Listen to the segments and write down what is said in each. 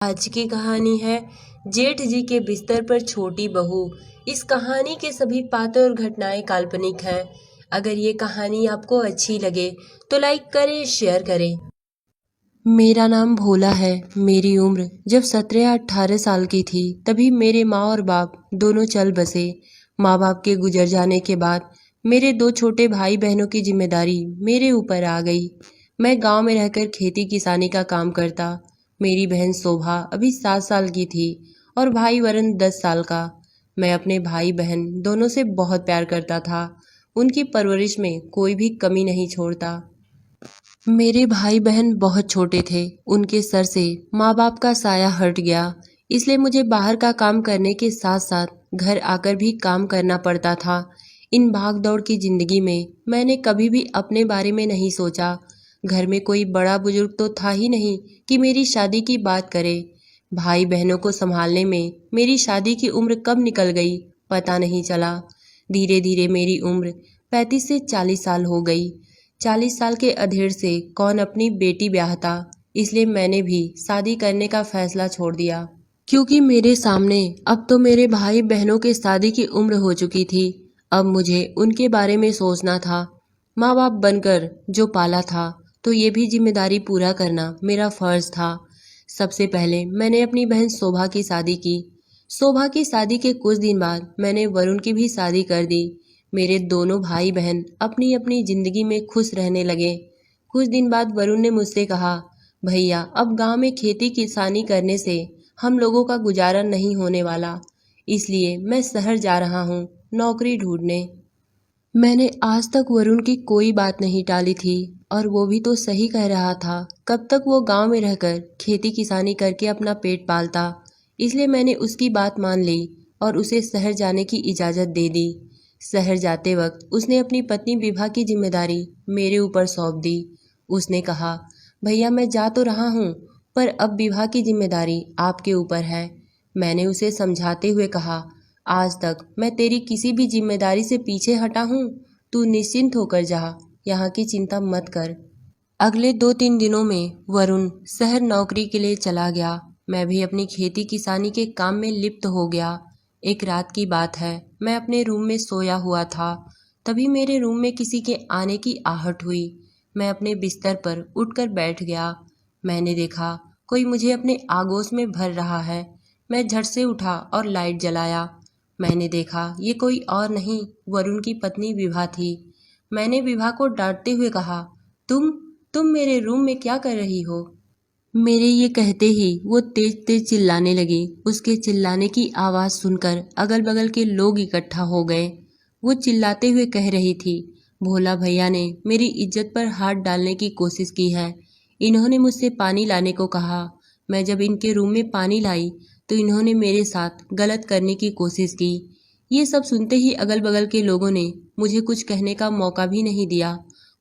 आज की कहानी है जेठ जी के बिस्तर पर छोटी बहू। इस कहानी के सभी पात्र और घटनाएं काल्पनिक हैं। अगर ये कहानी आपको अच्छी लगे तो लाइक करें, शेयर करें। मेरा नाम भोला है। मेरी उम्र जब 17 या 18 साल की थी तभी मेरे माँ और बाप दोनों चल बसे। माँ बाप के गुजर जाने के बाद मेरे 2 छोटे भाई बहनों की जिम्मेदारी मेरे ऊपर आ गई। मैं गांव में रहकर खेती किसानी का काम करता। मेरी बहन शोभा अभी 7 साल की थी और भाई वरुण 10 साल का। मैं अपने भाई बहन दोनों से बहुत प्यार करता था। उनकी परवरिश में कोई भी कमी नहीं छोड़ता। मेरे भाई बहन बहुत छोटे थे। उनके सर से माँ बाप का साया हट गया, इसलिए मुझे बाहर का काम करने के साथ साथ घर आकर भी काम करना पड़ता था। इन भाग दौड़ की जिंदगी में मैंने कभी भी अपने बारे में नहीं सोचा। घर में कोई बड़ा बुजुर्ग तो था ही नहीं कि मेरी शादी की बात करे। भाई बहनों को संभालने में मेरी शादी की उम्र कब निकल गई पता नहीं चला। धीरे धीरे मेरी उम्र 35 से 40 साल हो गई। 40 साल के अधेड़ से कौन अपनी बेटी ब्याहता, इसलिए मैंने भी शादी करने का फैसला छोड़ दिया। क्योंकि मेरे सामने अब तो मेरे भाई बहनों के शादी की उम्र हो चुकी थी। अब मुझे उनके बारे में सोचना था। माँ बाप बनकर जो पाला था तो ये भी जिम्मेदारी पूरा करना मेरा फर्ज था। सबसे पहले मैंने अपनी बहन शोभा की शादी की। शोभा की शादी के कुछ दिन बाद मैंने वरुण की भी शादी कर दी। मेरे दोनों भाई बहन अपनी अपनी जिंदगी में खुश रहने लगे। कुछ दिन बाद वरुण ने मुझसे कहा, भैया अब गांव में खेती किसानी करने से हम लोगों का गुजारा नहीं होने वाला, इसलिए मैं शहर जा रहा हूँ नौकरी ढूंढने। मैंने आज तक वरुण की कोई बात नहीं टाली थी और वो भी तो सही कह रहा था। कब तक वो गांव में रहकर खेती किसानी करके अपना पेट पालता, इसलिए मैंने उसकी बात मान ली और उसे शहर जाने की इजाज़त दे दी। शहर जाते वक्त उसने अपनी पत्नी विभा की जिम्मेदारी मेरे ऊपर सौंप दी। उसने कहा, भैया मैं जा तो रहा हूँ पर अब विभा की जिम्मेदारी आपके ऊपर है। मैंने उसे समझाते हुए कहा, आज तक मैं तेरी किसी भी जिम्मेदारी से पीछे हटा हूँ। तू निश्चिंत होकर जा, यहाँ की चिंता मत कर। अगले 2-3 दिनों में वरुण शहर नौकरी के लिए चला गया। मैं भी अपनी खेती किसानी के काम में लिप्त हो गया। एक रात की बात है, मैं अपने रूम में सोया हुआ था। तभी मेरे रूम में किसी के आने की आहट हुई। मैं अपने बिस्तर पर उठकर बैठ गया। मैंने देखा कोई मुझे अपने आगोश में भर रहा है। मैं झट से उठा और लाइट जलाया। मैंने देखा ये कोई और नहीं, वरुण की पत्नी विभा थी। मैंने विभा को डांटते हुए कहा, तुम मेरे रूम में क्या कर रही हो? मेरे ये कहते ही वो तेज तेज चिल्लाने लगी। उसके चिल्लाने की आवाज़ सुनकर अगल बगल के लोग इकट्ठा हो गए। वो चिल्लाते हुए कह रही थी, भोला भैया ने मेरी इज्जत पर हाथ डालने की कोशिश की है। इन्होंने मुझसे पानी लाने को कहा। मैं जब इनके रूम में पानी लाई तो इन्होंने मेरे साथ गलत करने की कोशिश की। ये सब सुनते ही अगल बगल के लोगों ने मुझे कुछ कहने का मौका भी नहीं दिया।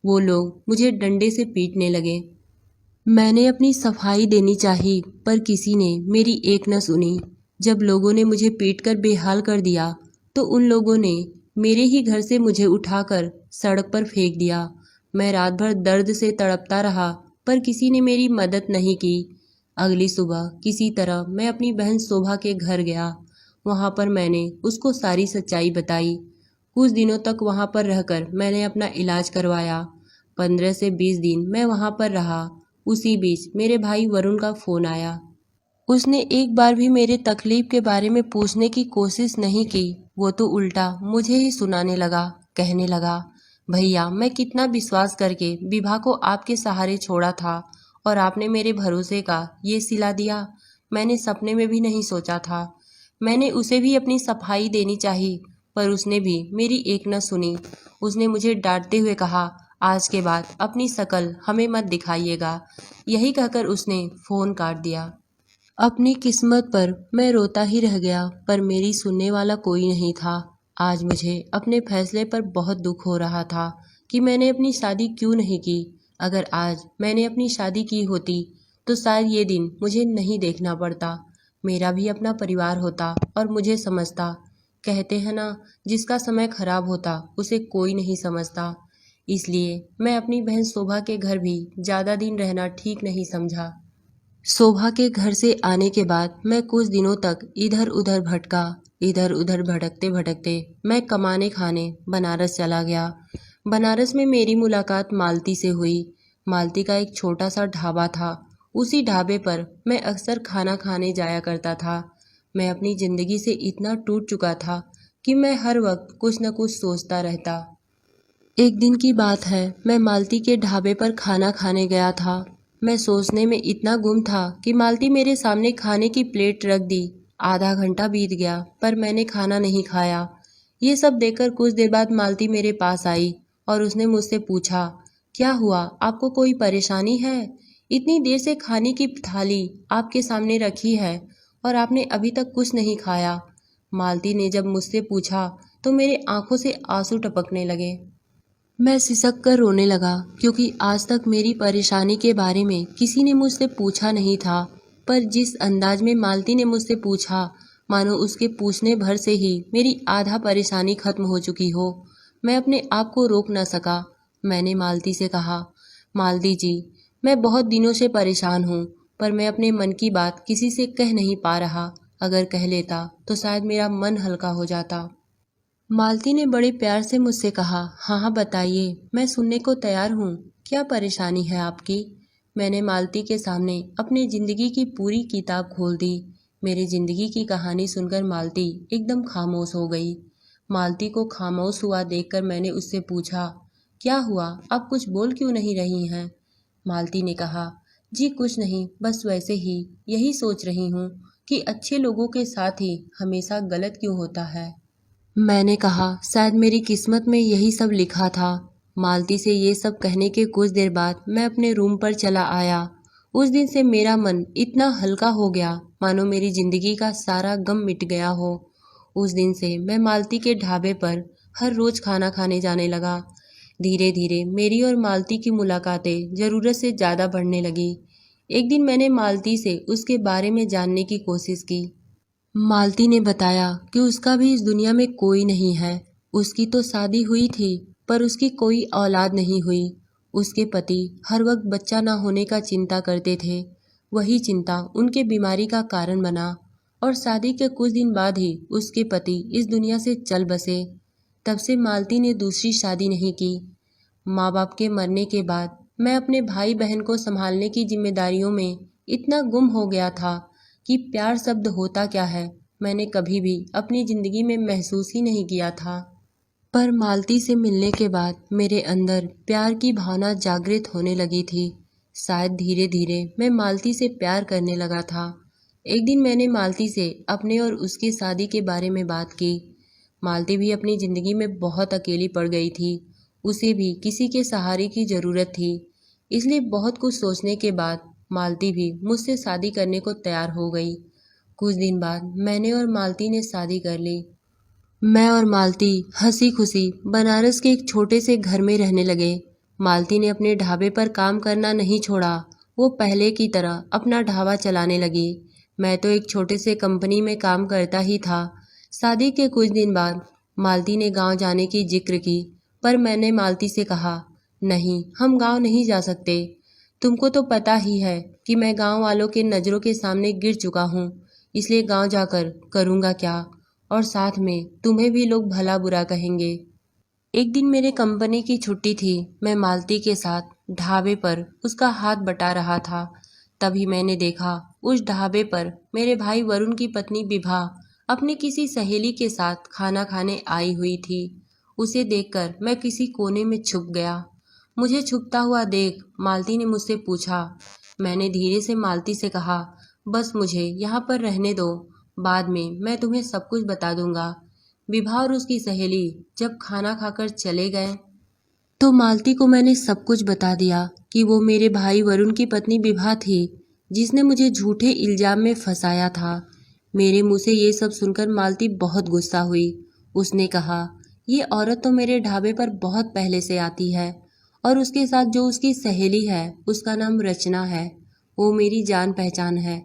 वो लोग मुझे डंडे से पीटने लगे। मैंने अपनी सफाई देनी चाही पर किसी ने मेरी एक न सुनी। जब लोगों ने मुझे पीटकर बेहाल कर दिया तो उन लोगों ने मेरे ही घर से मुझे उठाकर सड़क पर फेंक दिया। मैं रात भर दर्द से तड़पता रहा पर किसी ने मेरी मदद नहीं की। अगली सुबह किसी तरह मैं अपनी बहन शोभा के घर गया। वहाँ पर मैंने उसको सारी सच्चाई बताई। कुछ दिनों तक वहाँ पर रहकर मैंने अपना इलाज करवाया। 15 से 20 दिन मैं वहाँ पर रहा। उसी बीच मेरे भाई वरुण का फ़ोन आया। उसने एक बार भी मेरे तकलीफ के बारे में पूछने की कोशिश नहीं की। वो तो उल्टा मुझे ही सुनाने लगा। कहने लगा, भैया मैं कितना विश्वास करके विभा को आपके सहारे छोड़ा था और आपने मेरे भरोसे का ये सिला दिया। मैंने सपने में भी नहीं सोचा था। मैंने उसे भी अपनी सफाई देनी चाहिए पर उसने भी मेरी एक न सुनी। उसने मुझे डांटते हुए कहा, आज के बाद अपनी शकल हमें मत दिखाइएगा। यही कहकर उसने फ़ोन काट दिया। अपनी किस्मत पर मैं रोता ही रह गया पर मेरी सुनने वाला कोई नहीं था। आज मुझे अपने फैसले पर बहुत दुख हो रहा था कि मैंने अपनी शादी क्यों नहीं की। अगर आज मैंने अपनी शादी की होती तो शायद ये दिन मुझे नहीं देखना पड़ता। मेरा भी अपना परिवार होता और मुझे समझता। कहते हैं ना, जिसका समय खराब होता उसे कोई नहीं समझता। इसलिए मैं अपनी बहन शोभा के घर भी ज़्यादा दिन रहना ठीक नहीं समझा। शोभा के घर से आने के बाद मैं कुछ दिनों तक इधर उधर भटका। इधर उधर भटकते भटकते मैं कमाने खाने बनारस चला गया। बनारस में मेरी मुलाकात मालती से हुई। मालती का एक छोटा सा ढाबा था। उसी ढाबे पर मैं अक्सर खाना खाने जाया करता था। मैं अपनी ज़िंदगी से इतना टूट चुका था कि मैं हर वक्त कुछ न कुछ सोचता रहता। एक दिन की बात है, मैं मालती के ढाबे पर खाना खाने गया था। मैं सोचने में इतना गुम था कि मालती मेरे सामने खाने की प्लेट रख दी। आधा घंटा बीत गया पर मैंने खाना नहीं खाया। ये सब देखकर कुछ देर बाद मालती मेरे पास आई और उसने मुझसे पूछा, क्या हुआ, आपको कोई परेशानी है? इतनी देर से खाने की थाली आपके सामने रखी है और आपने अभी तक कुछ नहीं खाया। मालती ने जब मुझसे पूछा तो मेरे आंखों से आंसू टपकने लगे। मैं सिसक कर रोने लगा क्योंकि आज तक मेरी परेशानी के बारे में किसी ने मुझसे पूछा नहीं था। पर जिस अंदाज में मालती ने मुझसे पूछा, मानो उसके पूछने भर से ही मेरी आधा परेशानी खत्म हो चुकी हो। मैं अपने आप को रोक न सका। मैंने मालती से कहा, मालती जी, मैं बहुत दिनों से परेशान हूँ, पर मैं अपने मन की बात किसी से कह नहीं पा रहा। अगर कह लेता तो शायद मेरा मन हल्का हो जाता। मालती ने बड़े प्यार से मुझसे कहा, हाँ हाँ बताइए, मैं सुनने को तैयार हूँ। क्या परेशानी है आपकी? मैंने मालती के सामने अपनी ज़िंदगी की पूरी किताब खोल दी। मेरी ज़िंदगी की कहानी सुनकर मालती एकदम खामोश हो गई। मालती को खामोश हुआ देखकर मैंने उससे पूछा, क्या हुआ, आप कुछ बोल क्यों नहीं रही हैं? मालती ने कहा, जी कुछ नहीं, बस वैसे ही, यही सोच रही हूँ कि अच्छे लोगों के साथ ही हमेशा गलत क्यों होता है। मैंने कहा, शायद मेरी किस्मत में यही सब लिखा था। मालती से ये सब कहने के कुछ देर बाद मैं अपने रूम पर चला आया। उस दिन से मेरा मन इतना हल्का हो गया मानो मेरी जिंदगी का सारा गम मिट गया हो। उस दिन से मैं मालती के ढाबे पर हर रोज खाना खाने जाने लगा। धीरे धीरे मेरी और मालती की मुलाकातें ज़रूरत से ज़्यादा बढ़ने लगी। एक दिन मैंने मालती से उसके बारे में जानने की कोशिश की। मालती ने बताया कि उसका भी इस दुनिया में कोई नहीं है। उसकी तो शादी हुई थी पर उसकी कोई औलाद नहीं हुई। उसके पति हर वक्त बच्चा ना होने का चिंता करते थे। वही चिंता उनके बीमारी का कारण बना और शादी के कुछ दिन बाद ही उसके पति इस दुनिया से चल बसे। तब से मालती ने दूसरी शादी नहीं की। माँ बाप के मरने के बाद मैं अपने भाई बहन को संभालने की जिम्मेदारियों में इतना गुम हो गया था कि प्यार शब्द होता क्या है मैंने कभी भी अपनी ज़िंदगी में महसूस ही नहीं किया था। पर मालती से मिलने के बाद मेरे अंदर प्यार की भावना जागृत होने लगी थी। शायद धीरे धीरे मैं मालती से प्यार करने लगा था। एक दिन मैंने मालती से अपने और उसकी शादी के बारे में बात की। मालती भी अपनी ज़िंदगी में बहुत अकेली पड़ गई थी। उसे भी किसी के सहारे की ज़रूरत थी। इसलिए बहुत कुछ सोचने के बाद मालती भी मुझसे शादी करने को तैयार हो गई। कुछ दिन बाद मैंने और मालती ने शादी कर ली। मैं और मालती हंसी खुशी बनारस के एक छोटे से घर में रहने लगे। मालती ने अपने ढाबे पर काम करना नहीं छोड़ा। वो पहले की तरह अपना ढाबा चलाने लगी। मैं तो एक छोटे से कंपनी में काम करता ही था। शादी के कुछ दिन बाद मालती ने गांव जाने की जिक्र की, पर मैंने मालती से कहा, नहीं, हम गांव नहीं जा सकते। तुमको तो पता ही है कि मैं गांव वालों के नज़रों के सामने गिर चुका हूँ, इसलिए गांव जाकर करूँगा क्या, और साथ में तुम्हें भी लोग भला बुरा कहेंगे। एक दिन मेरे कंपनी की छुट्टी थी। मैं मालती के साथ ढाबे पर उसका हाथ बटा रहा था। तभी मैंने देखा उस ढाबे पर मेरे भाई वरुण की पत्नी विभा अपनी किसी सहेली के साथ खाना खाने आई हुई थी। उसे देखकर मैं किसी कोने में छुप गया। मुझे छुपता हुआ देख मालती ने मुझसे पूछा। मैंने धीरे से मालती से कहा, बस मुझे यहाँ पर रहने दो, बाद में मैं तुम्हें सब कुछ बता दूंगा। विभा और उसकी सहेली जब खाना खाकर चले गए तो मालती को मैंने सब कुछ बता दिया कि वो मेरे भाई वरुण की पत्नी विभा थी, जिसने मुझे झूठे इल्जाम में फंसाया था। मेरे मुंह से ये सब सुनकर मालती बहुत गुस्सा हुई। उसने कहा, ये औरत तो मेरे ढाबे पर बहुत पहले से आती है और उसके साथ जो उसकी सहेली है उसका नाम रचना है। वो मेरी जान पहचान है।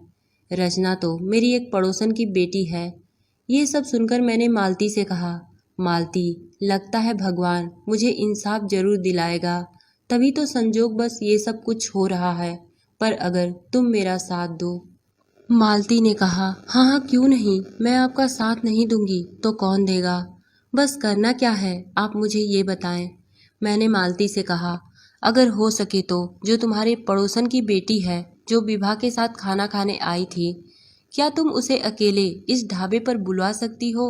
रचना तो मेरी एक पड़ोसन की बेटी है। ये सब सुनकर मैंने मालती से कहा, मालती, लगता है भगवान मुझे इंसाफ जरूर दिलाएगा, तभी तो संजोग बस ये सब कुछ हो रहा है, पर अगर तुम मेरा साथ दो। मालती ने कहा, हाँ हाँ क्यों नहीं, मैं आपका साथ नहीं दूंगी तो कौन देगा। बस करना क्या है आप मुझे ये बताएं। मैंने मालती से कहा, अगर हो सके तो जो तुम्हारे पड़ोसन की बेटी है जो विभा के साथ खाना खाने आई थी, क्या तुम उसे अकेले इस ढाबे पर बुलवा सकती हो।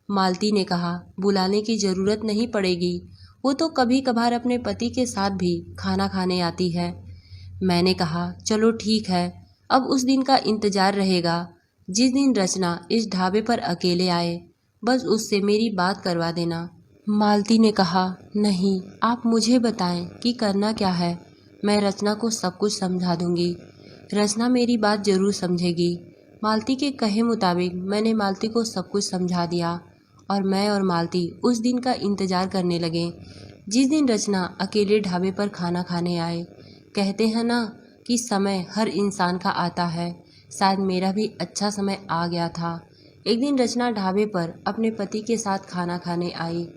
मालती ने कहा, बुलाने की जरूरत नहीं पड़ेगी, वो तो कभी कभार अपने पति के साथ भी खाना खाने आती है। मैंने कहा, चलो ठीक है, अब उस दिन का इंतजार रहेगा जिस दिन रचना इस ढाबे पर अकेले आए, बस उससे मेरी बात करवा देना। मालती ने कहा, नहीं आप मुझे बताएं कि करना क्या है, मैं रचना को सब कुछ समझा दूंगी, रचना मेरी बात जरूर समझेगी। मालती के कहे मुताबिक मैंने मालती को सब कुछ समझा दिया और मैं और मालती उस दिन का इंतजार करने लगे जिस दिन रचना अकेले ढाबे पर खाना खाने आए। कहते हैं ना कि समय हर इंसान का आता है, शायद मेरा भी अच्छा समय आ गया था। एक दिन रचना ढाबे पर अपने पति के साथ खाना खाने आई।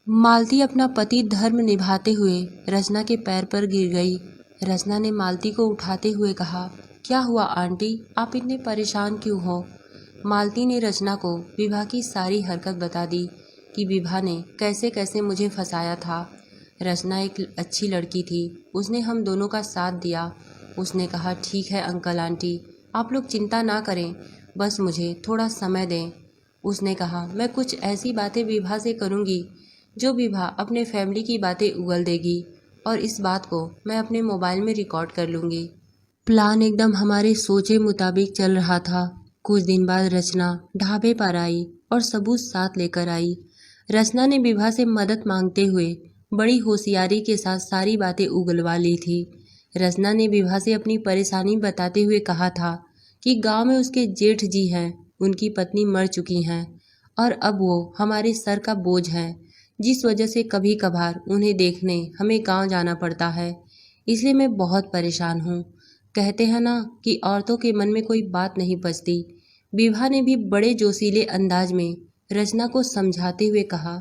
मालती अपना पति धर्म निभाते हुए रचना के पैर पर गिर गई। रचना ने मालती को उठाते हुए कहा, क्या हुआ आंटी, आप इतने परेशान क्यों हो। मालती ने रचना को विभा की सारी हरकत बता दी कि विभा ने कैसे कैसे मुझे फंसाया था। रचना एक अच्छी लड़की थी, उसने हम दोनों का साथ दिया। उसने कहा, ठीक है अंकल आंटी, आप लोग चिंता ना करें, बस मुझे थोड़ा समय दें। उसने कहा, मैं कुछ ऐसी बातें विभा से करूँगी जो विभा अपने फैमिली की बातें उगल देगी और इस बात को मैं अपने मोबाइल में रिकॉर्ड कर लूँगी। प्लान एकदम हमारे सोचे मुताबिक चल रहा था। कुछ दिन बाद रचना ढाबे पर आई और सबूत साथ लेकर आई। रचना ने विभा से मदद मांगते हुए बड़ी होशियारी के साथ सारी बातें उगलवा ली थी। रचना ने विभा से अपनी परेशानी बताते हुए कहा था कि गांव में उसके जेठ जी हैं, उनकी पत्नी मर चुकी हैं और अब वो हमारे सर का बोझ है, जिस वजह से कभी कभार उन्हें देखने हमें गांव जाना पड़ता है, इसलिए मैं बहुत परेशान हूँ। कहते हैं ना कि औरतों के मन में कोई बात नहीं बचती। विभा ने भी बड़े जोशीले अंदाज में रचना को समझाते हुए कहा,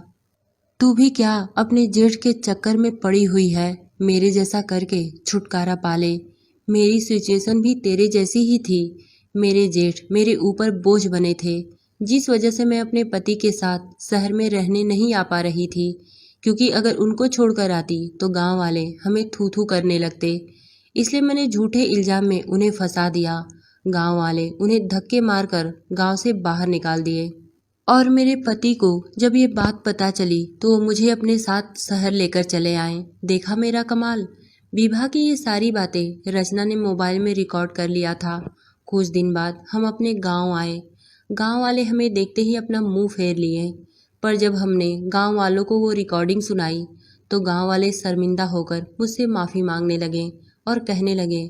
तू भी क्या अपने जेठ के चक्कर में पड़ी हुई है, मेरे जैसा करके छुटकारा पाले। मेरी सिचुएशन भी तेरे जैसी ही थी। मेरे जेठ मेरे ऊपर बोझ बने थे, जिस वजह से मैं अपने पति के साथ शहर में रहने नहीं आ पा रही थी, क्योंकि अगर उनको छोड़कर आती तो गांव वाले हमें थू थू करने लगते। इसलिए मैंने झूठे इल्जाम में उन्हें फंसा दिया। गांव वाले उन्हें धक्के मारकर गांव से बाहर निकाल दिए और मेरे पति को जब ये बात पता चली तो वो मुझे अपने साथ शहर लेकर चले आए। देखा मेरा कमाल। विभा की ये सारी बातें रचना ने मोबाइल में रिकॉर्ड कर लिया था। कुछ दिन बाद हम अपने गांव आए। गांव वाले हमें देखते ही अपना मुंह फेर लिए, पर जब हमने गांव वालों को वो रिकॉर्डिंग सुनाई तो गांव वाले शर्मिंदा होकर मुझसे माफ़ी मांगने लगे और कहने लगे,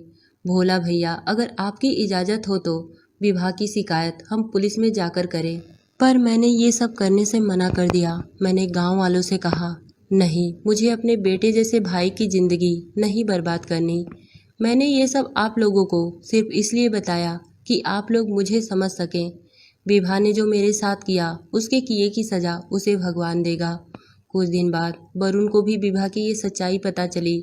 भोला भैया अगर आपकी इजाज़त हो तो विभा की शिकायत हम पुलिस में जाकर करें। पर मैंने ये सब करने से मना कर दिया। मैंने गांव वालों से कहा, नहीं, मुझे अपने बेटे जैसे भाई की ज़िंदगी नहीं बर्बाद करनी। मैंने ये सब आप लोगों को सिर्फ इसलिए बताया कि आप लोग मुझे समझ सकें। विभा ने जो मेरे साथ किया उसके किए की सज़ा उसे भगवान देगा। कुछ दिन बाद वरुण को भी विभा की ये सच्चाई पता चली।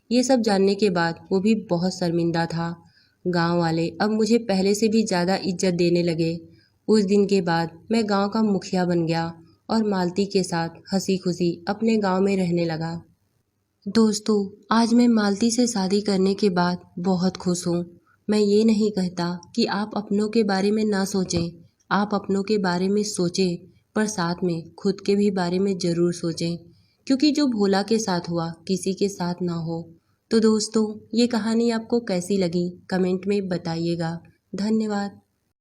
ये सब जानने के बाद वो भी बहुत शर्मिंदा था। गांव वाले अब मुझे पहले से भी ज़्यादा इज्जत देने लगे। उस दिन के बाद मैं गांव का मुखिया बन गया और मालती के साथ हंसी खुशी अपने गांव में रहने लगा। दोस्तों, आज मैं मालती से शादी करने के बाद बहुत खुश हूँ। मैं ये नहीं कहता कि आप अपनों के बारे में ना सोचें, आप अपनों के बारे में सोचें, पर साथ में खुद के भी बारे में ज़रूर सोचें, क्योंकि जो भोला के साथ हुआ किसी के साथ ना हो। तो दोस्तों, ये कहानी आपको कैसी लगी कमेंट में बताइएगा। धन्यवाद।